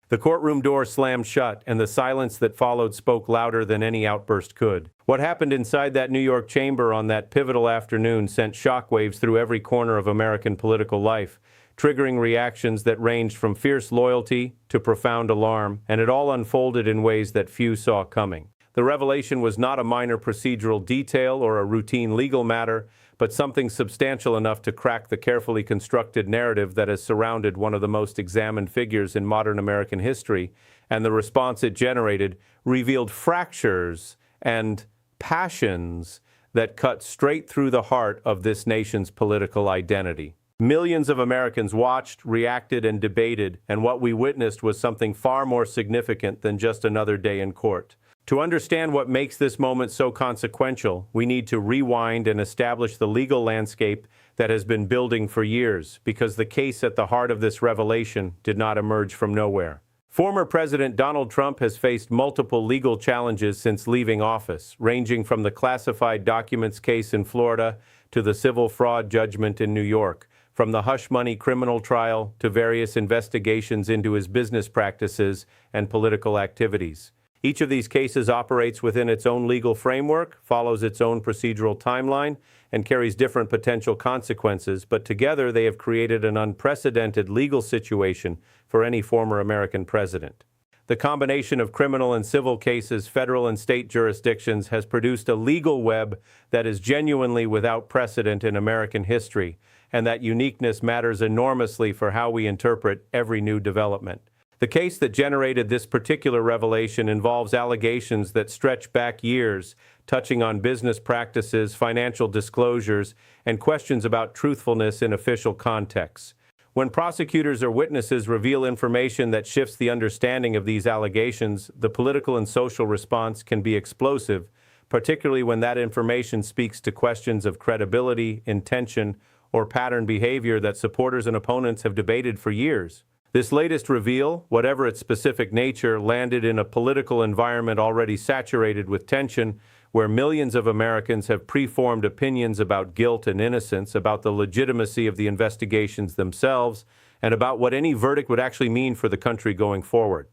The courtroom door slammed shut, and the silence that followed spoke louder than any outburst could. What happened inside that New York chamber on that pivotal afternoon sent shockwaves through every corner of American political life, triggering reactions that ranged from fierce loyalty to profound alarm, and it all unfolded in ways that few saw coming. The revelation was not a minor procedural detail or a routine legal matter, but something substantial enough to crack the carefully constructed narrative that has surrounded one of the most examined figures in modern American history, and the response it generated revealed fractures and passions that cut straight through the heart of this nation's political identity. Millions of Americans watched, reacted, and debated, and what we witnessed was something far more significant than just another day in court. To understand what makes this moment so consequential, we need to rewind and establish the legal landscape that has been building for years, because the case at the heart of this revelation did not emerge from nowhere. Former President Donald Trump has faced multiple legal challenges since leaving office, ranging from the classified documents case in Florida to the civil fraud judgment in New York, from the hush money criminal trial to various investigations into his business practices and political activities. Each of these cases operates within its own legal framework, follows its own procedural timeline, and carries different potential consequences, but together they have created an unprecedented legal situation for any former American president. The combination of criminal and civil cases, federal and state jurisdictions, has produced a legal web that is genuinely without precedent in American history, and that uniqueness matters enormously for how we interpret every new development. The case that generated this particular revelation involves allegations that stretch back years, touching on business practices, financial disclosures, and questions about truthfulness in official contexts. When prosecutors or witnesses reveal information that shifts the understanding of these allegations, the political and social response can be explosive, particularly when that information speaks to questions of credibility, intention, or pattern behavior that supporters and opponents have debated for years. This latest reveal, whatever its specific nature, landed in a political environment already saturated with tension, where millions of Americans have preformed opinions about guilt and innocence, about the legitimacy of the investigations themselves, and about what any verdict would actually mean for the country going forward.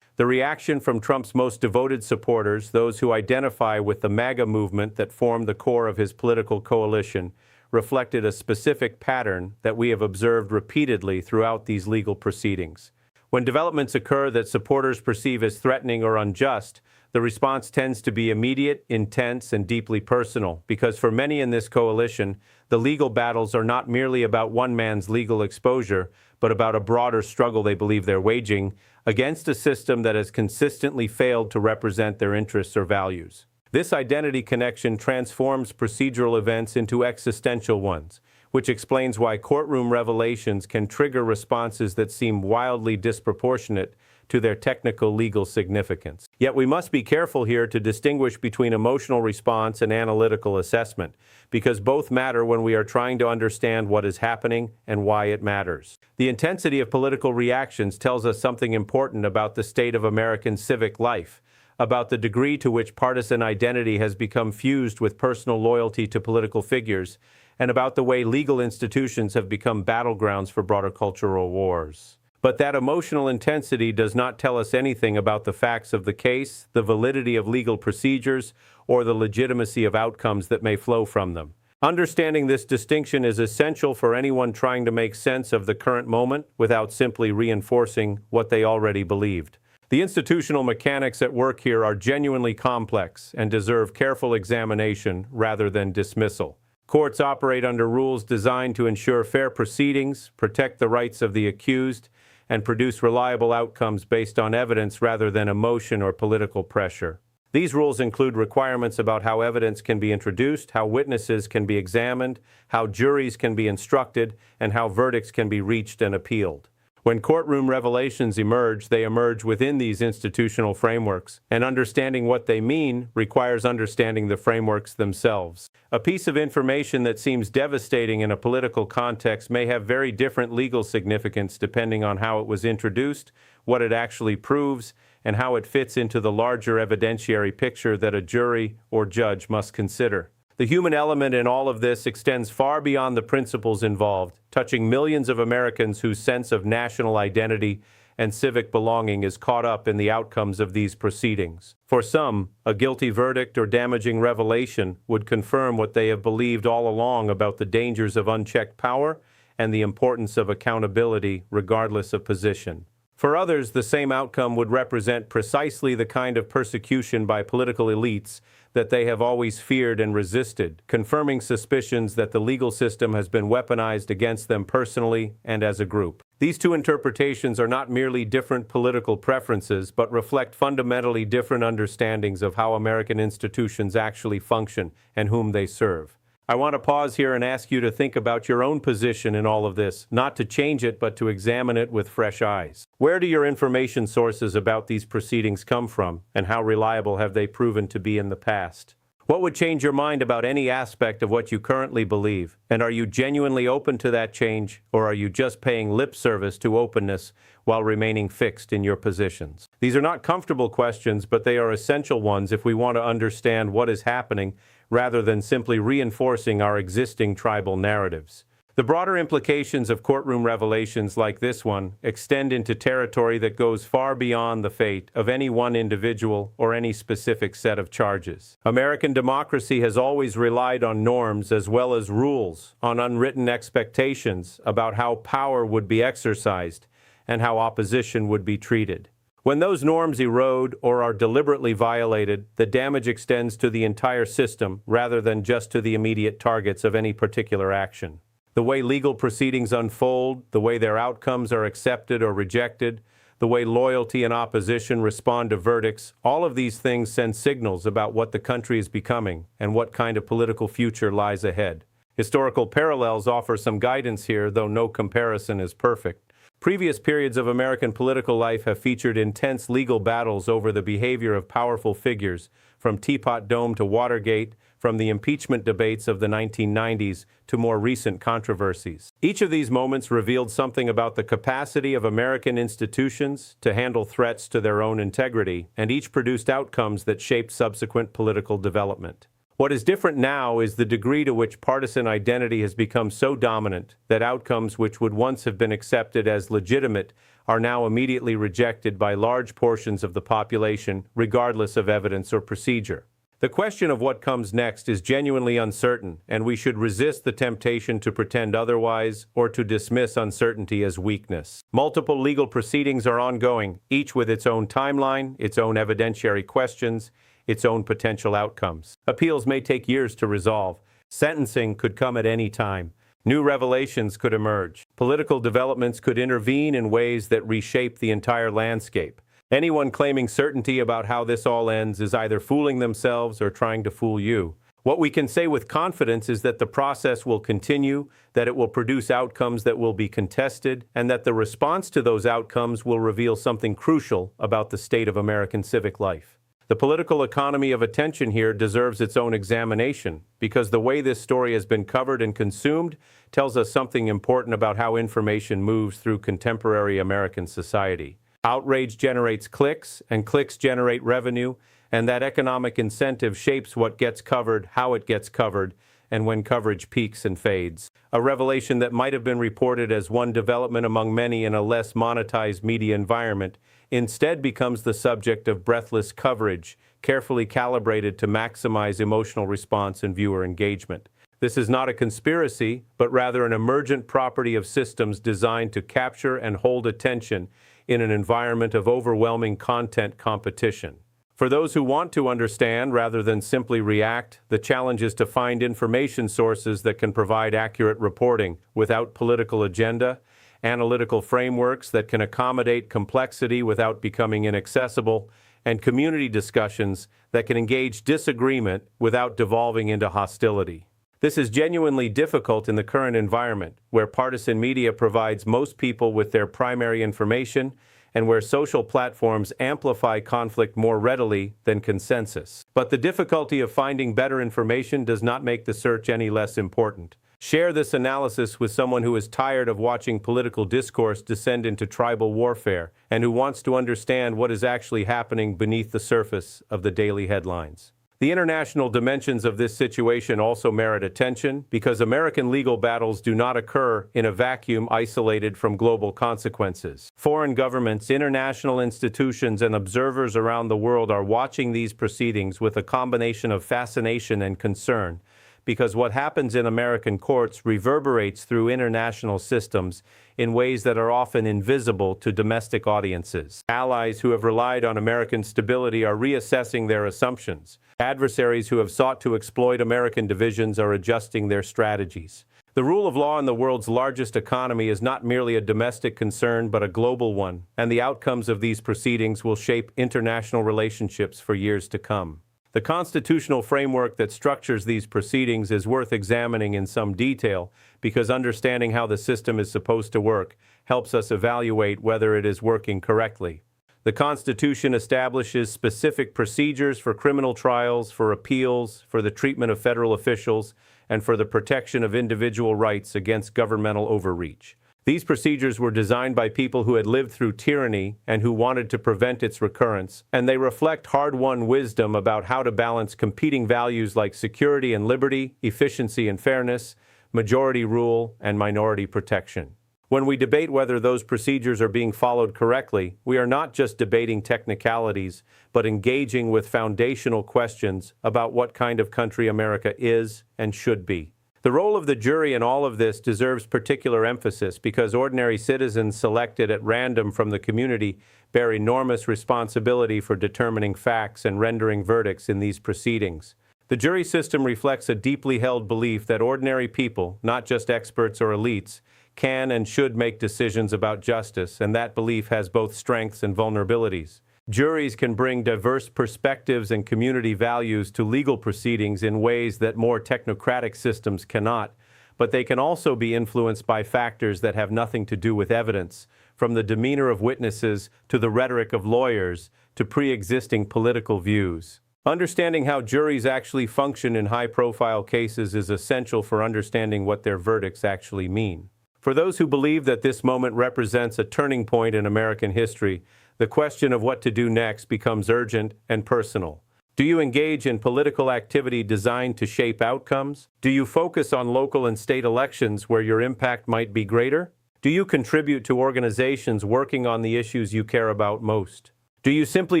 The reaction from Trump's most devoted supporters, those who identify with the MAGA movement that formed the core of his political coalition, reflected a specific pattern that we have observed repeatedly throughout these legal proceedings. When developments occur that supporters perceive as threatening or unjust, the response tends to be immediate, intense, and deeply personal, because for many in this coalition, the legal battles are not merely about one man's legal exposure, but about a broader struggle they believe they're waging against a system that has consistently failed to represent their interests or values. This identity connection transforms procedural events into existential ones, which explains why courtroom revelations can trigger responses that seem wildly disproportionate to their technical legal significance. Yet we must be careful here to distinguish between emotional response and analytical assessment, because both matter when we are trying to understand what is happening and why it matters. The intensity of political reactions tells us something important about the state of American civic life, about the degree to which partisan identity has become fused with personal loyalty to political figures, and about the way legal institutions have become battlegrounds for broader cultural wars. But that emotional intensity does not tell us anything about the facts of the case, the validity of legal procedures, or the legitimacy of outcomes that may flow from them. Understanding this distinction is essential for anyone trying to make sense of the current moment without simply reinforcing what they already believed. The institutional mechanics at work here are genuinely complex and deserve careful examination rather than dismissal. Courts operate under rules designed to ensure fair proceedings, protect the rights of the accused, and produce reliable outcomes based on evidence rather than emotion or political pressure. These rules include requirements about how evidence can be introduced, how witnesses can be examined, how juries can be instructed, and how verdicts can be reached and appealed. When courtroom revelations emerge, they emerge within these institutional frameworks, and understanding what they mean requires understanding the frameworks themselves. A piece of information that seems devastating in a political context may have very different legal significance depending on how it was introduced, what it actually proves, and how it fits into the larger evidentiary picture that a jury or judge must consider. The human element in all of this extends far beyond the principles involved, touching millions of Americans whose sense of national identity and civic belonging is caught up in the outcomes of these proceedings. For some, a guilty verdict or damaging revelation would confirm what they have believed all along about the dangers of unchecked power and the importance of accountability regardless of position. For others, the same outcome would represent precisely the kind of persecution by political elites that they have always feared and resisted, confirming suspicions that the legal system has been weaponized against them personally and as a group. These two interpretations are not merely different political preferences, but reflect fundamentally different understandings of how American institutions actually function and whom they serve. I want to pause here and ask you to think about your own position in all of this, not to change it, but to examine it with fresh eyes. Where do your information sources about these proceedings come from, and how reliable have they proven to be in the past? What would change your mind about any aspect of what you currently believe? And are you genuinely open to that change, or are you just paying lip service to openness while remaining fixed in your positions? These are not comfortable questions, but they are essential ones if we want to understand what is happening rather than simply reinforcing our existing tribal narratives. The broader implications of courtroom revelations like this one extend into territory that goes far beyond the fate of any one individual or any specific set of charges. American democracy has always relied on norms as well as rules, on unwritten expectations about how power would be exercised and how opposition would be treated. When those norms erode or are deliberately violated, the damage extends to the entire system rather than just to the immediate targets of any particular action. The way legal proceedings unfold, the way their outcomes are accepted or rejected, the way loyalty and opposition respond to verdicts, all of these things send signals about what the country is becoming and what kind of political future lies ahead. Historical parallels offer some guidance here, though no comparison is perfect. Previous periods of American political life have featured intense legal battles over the behavior of powerful figures, from Teapot Dome to Watergate, from the impeachment debates of the 1990s to more recent controversies. Each of these moments revealed something about the capacity of American institutions to handle threats to their own integrity, and each produced outcomes that shaped subsequent political development. What is different now is the degree to which partisan identity has become so dominant that outcomes which would once have been accepted as legitimate are now immediately rejected by large portions of the population, regardless of evidence or procedure. The question of what comes next is genuinely uncertain, and we should resist the temptation to pretend otherwise or to dismiss uncertainty as weakness. Multiple legal proceedings are ongoing, each with its own timeline, its own evidentiary questions, its own potential outcomes. Appeals may take years to resolve. Sentencing could come at any time. New revelations could emerge. Political developments could intervene in ways that reshape the entire landscape. Anyone claiming certainty about how this all ends is either fooling themselves or trying to fool you. What we can say with confidence is that the process will continue, that it will produce outcomes that will be contested, and that the response to those outcomes will reveal something crucial about the state of American civic life. The political economy of attention here deserves its own examination, because the way this story has been covered and consumed tells us something important about how information moves through contemporary American society. Outrage generates clicks, and clicks generate revenue, and that economic incentive shapes what gets covered, how it gets covered, and when coverage peaks and fades. A revelation that might have been reported as one development among many in a less monetized media environment instead becomes the subject of breathless coverage, carefully calibrated to maximize emotional response and viewer engagement. This is not a conspiracy, but rather an emergent property of systems designed to capture and hold attention in an environment of overwhelming content competition. For those who want to understand rather than simply react, the challenge is to find information sources that can provide accurate reporting without political agenda, analytical frameworks that can accommodate complexity without becoming inaccessible, and community discussions that can engage disagreement without devolving into hostility. This is genuinely difficult in the current environment, where partisan media provides most people with their primary information and where social platforms amplify conflict more readily than consensus. But the difficulty of finding better information does not make the search any less important. Share this analysis with someone who is tired of watching political discourse descend into tribal warfare and who wants to understand what is actually happening beneath the surface of the daily headlines. The international dimensions of this situation also merit attention because American legal battles do not occur in a vacuum isolated from global consequences. Foreign governments, international institutions, and observers around the world are watching these proceedings with a combination of fascination and concern, because what happens in American courts reverberates through international systems in ways that are often invisible to domestic audiences. Allies who have relied on American stability are reassessing their assumptions. Adversaries who have sought to exploit American divisions are adjusting their strategies. The rule of law in the world's largest economy is not merely a domestic concern but a global one, and the outcomes of these proceedings will shape international relationships for years to come. The constitutional framework that structures these proceedings is worth examining in some detail because understanding how the system is supposed to work helps us evaluate whether it is working correctly. The Constitution establishes specific procedures for criminal trials, for appeals, for the treatment of federal officials, and for the protection of individual rights against governmental overreach. These procedures were designed by people who had lived through tyranny and who wanted to prevent its recurrence, and they reflect hard-won wisdom about how to balance competing values like security and liberty, efficiency and fairness, majority rule, and minority protection. When we debate whether those procedures are being followed correctly, we are not just debating technicalities, but engaging with foundational questions about what kind of country America is and should be. The role of the jury in all of this deserves particular emphasis because ordinary citizens selected at random from the community bear enormous responsibility for determining facts and rendering verdicts in these proceedings. The jury system reflects a deeply held belief that ordinary people, not just experts or elites, can and should make decisions about justice, and that belief has both strengths and vulnerabilities. Juries can bring diverse perspectives and community values to legal proceedings in ways that more technocratic systems cannot, but they can also be influenced by factors that have nothing to do with evidence, from the demeanor of witnesses to the rhetoric of lawyers to pre-existing political views. Understanding how juries actually function in high-profile cases is essential for understanding what their verdicts actually mean. For those who believe that this moment represents a turning point in American history, the question of what to do next becomes urgent and personal. Do you engage in political activity designed to shape outcomes? Do you focus on local and state elections where your impact might be greater? Do you contribute to organizations working on the issues you care about most? Do you simply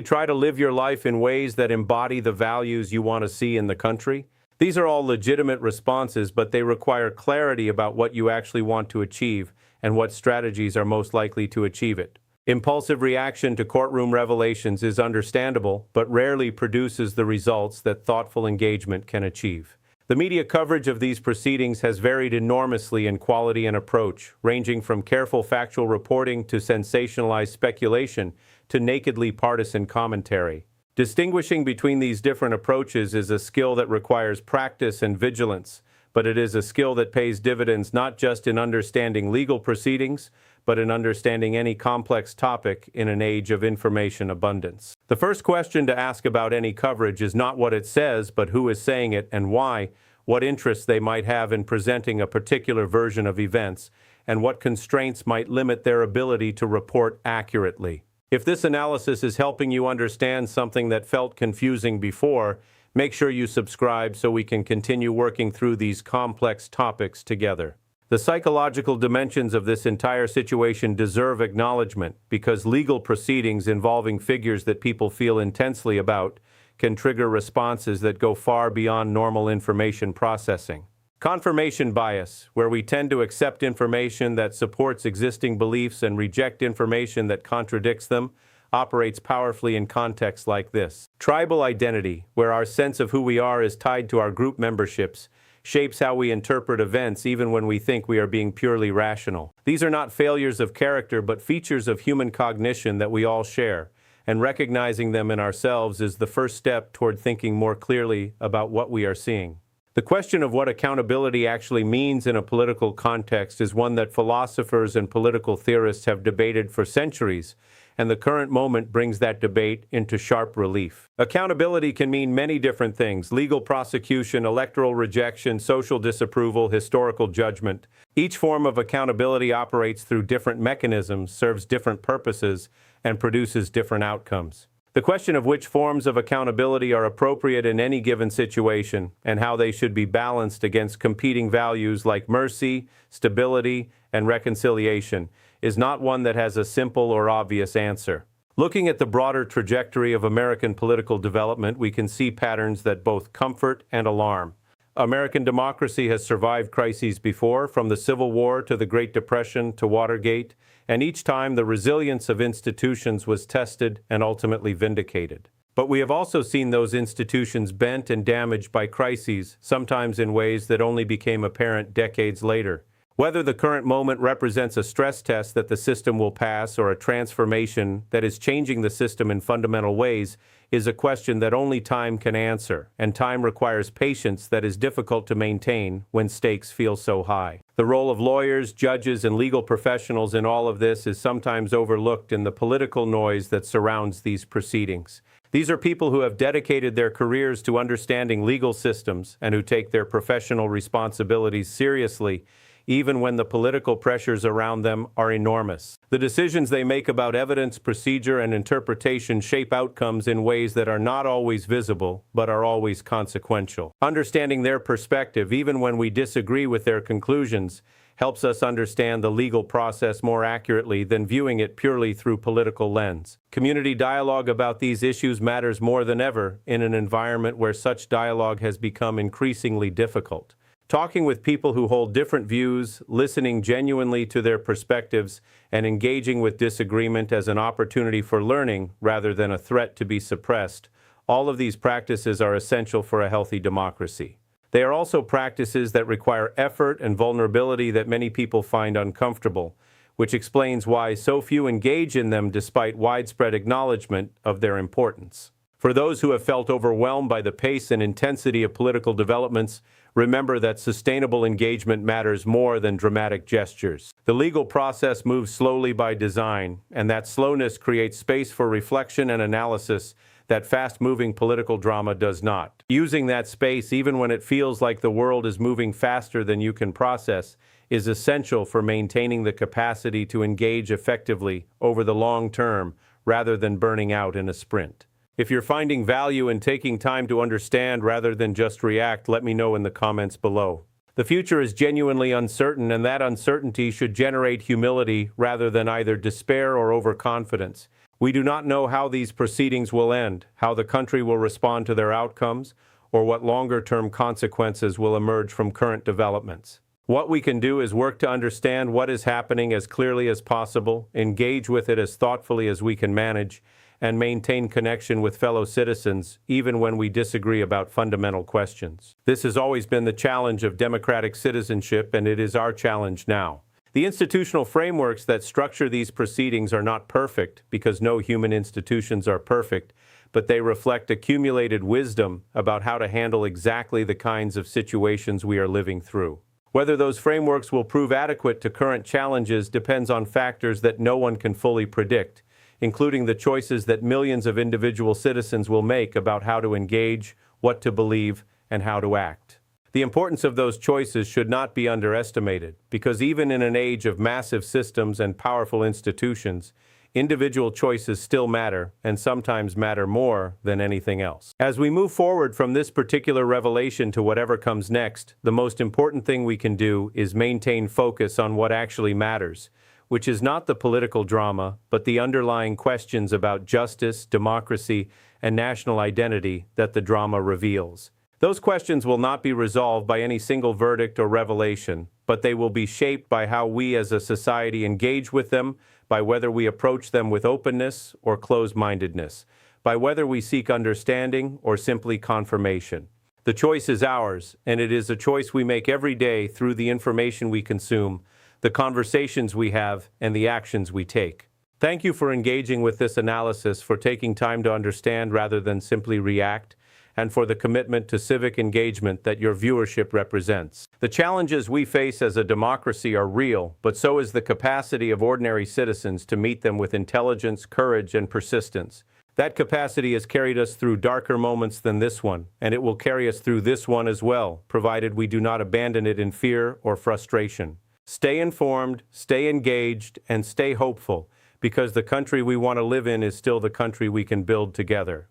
try to live your life in ways that embody the values you want to see in the country? These are all legitimate responses, but they require clarity about what you actually want to achieve and what strategies are most likely to achieve it. Impulsive reaction to courtroom revelations is understandable, but rarely produces the results that thoughtful engagement can achieve. The media coverage of these proceedings has varied enormously in quality and approach, ranging from careful factual reporting to sensationalized speculation to nakedly partisan commentary. Distinguishing between these different approaches is a skill that requires practice and vigilance, but it is a skill that pays dividends not just in understanding legal proceedings, but in understanding any complex topic in an age of information abundance. The first question to ask about any coverage is not what it says, but who is saying it and why, what interests they might have in presenting a particular version of events, and what constraints might limit their ability to report accurately. If this analysis is helping you understand something that felt confusing before, make sure you subscribe so we can continue working through these complex topics together. The psychological dimensions of this entire situation deserve acknowledgement because legal proceedings involving figures that people feel intensely about can trigger responses that go far beyond normal information processing. Confirmation bias, where we tend to accept information that supports existing beliefs and reject information that contradicts them, operates powerfully in contexts like this. Tribal identity, where our sense of who we are is tied to our group memberships, shapes how we interpret events even when we think we are being purely rational. These are not failures of character but features of human cognition that we all share, and recognizing them in ourselves is the first step toward thinking more clearly about what we are seeing. The question of what accountability actually means in a political context is one that philosophers and political theorists have debated for centuries, and the current moment brings that debate into sharp relief. Accountability can mean many different things: legal prosecution, electoral rejection, social disapproval, historical judgment. Each form of accountability operates through different mechanisms, serves different purposes, and produces different outcomes. The question of which forms of accountability are appropriate in any given situation and how they should be balanced against competing values like mercy, stability, and reconciliation is not one that has a simple or obvious answer. Looking at the broader trajectory of American political development, we can see patterns that both comfort and alarm. American democracy has survived crises before, from the Civil War to the Great Depression to Watergate, and each time the resilience of institutions was tested and ultimately vindicated. But we have also seen those institutions bent and damaged by crises, sometimes in ways that only became apparent decades later. Whether the current moment represents a stress test that the system will pass or a transformation that is changing the system in fundamental ways is a question that only time can answer, and time requires patience that is difficult to maintain when stakes feel so high. The role of lawyers, judges, and legal professionals in all of this is sometimes overlooked in the political noise that surrounds these proceedings. These are people who have dedicated their careers to understanding legal systems and who take their professional responsibilities seriously, even when the political pressures around them are enormous. The decisions they make about evidence, procedure, and interpretation shape outcomes in ways that are not always visible, but are always consequential. Understanding their perspective, even when we disagree with their conclusions, helps us understand the legal process more accurately than viewing it purely through political lens. Community dialogue about these issues matters more than ever in an environment where such dialogue has become increasingly difficult. Talking with people who hold different views, listening genuinely to their perspectives, and engaging with disagreement as an opportunity for learning rather than a threat to be suppressed, all of these practices are essential for a healthy democracy. They are also practices that require effort and vulnerability that many people find uncomfortable, which explains why so few engage in them despite widespread acknowledgement of their importance. For those who have felt overwhelmed by the pace and intensity of political developments, remember that sustainable engagement matters more than dramatic gestures. The legal process moves slowly by design, and that slowness creates space for reflection and analysis that fast-moving political drama does not. Using that space, even when it feels like the world is moving faster than you can process, is essential for maintaining the capacity to engage effectively over the long term rather than burning out in a sprint. If you're finding value in taking time to understand rather than just react, let me know in the comments below. The future is genuinely uncertain, and that uncertainty should generate humility rather than either despair or overconfidence. We do not know how these proceedings will end, how the country will respond to their outcomes, or what longer-term consequences will emerge from current developments. What we can do is work to understand what is happening as clearly as possible, engage with it as thoughtfully as we can manage, and maintain connection with fellow citizens, even when we disagree about fundamental questions. This has always been the challenge of democratic citizenship, and it is our challenge now. The institutional frameworks that structure these proceedings are not perfect, because no human institutions are perfect, but they reflect accumulated wisdom about how to handle exactly the kinds of situations we are living through. Whether those frameworks will prove adequate to current challenges depends on factors that no one can fully predict, including the choices that millions of individual citizens will make about how to engage, what to believe, and how to act. The importance of those choices should not be underestimated, because even in an age of massive systems and powerful institutions, individual choices still matter, and sometimes matter more than anything else. As we move forward from this particular revelation to whatever comes next, the most important thing we can do is maintain focus on what actually matters, which is not the political drama, but the underlying questions about justice, democracy, and national identity that the drama reveals. Those questions will not be resolved by any single verdict or revelation, but they will be shaped by how we as a society engage with them, by whether we approach them with openness or closed-mindedness, by whether we seek understanding or simply confirmation. The choice is ours, and it is a choice we make every day through the information we consume, the conversations we have, and the actions we take. Thank you for engaging with this analysis, for taking time to understand rather than simply react, and for the commitment to civic engagement that your viewership represents. The challenges we face as a democracy are real, but so is the capacity of ordinary citizens to meet them with intelligence, courage, and persistence. That capacity has carried us through darker moments than this one, and it will carry us through this one as well, provided we do not abandon it in fear or frustration. Stay informed, stay engaged, and stay hopeful, because the country we want to live in is still the country we can build together.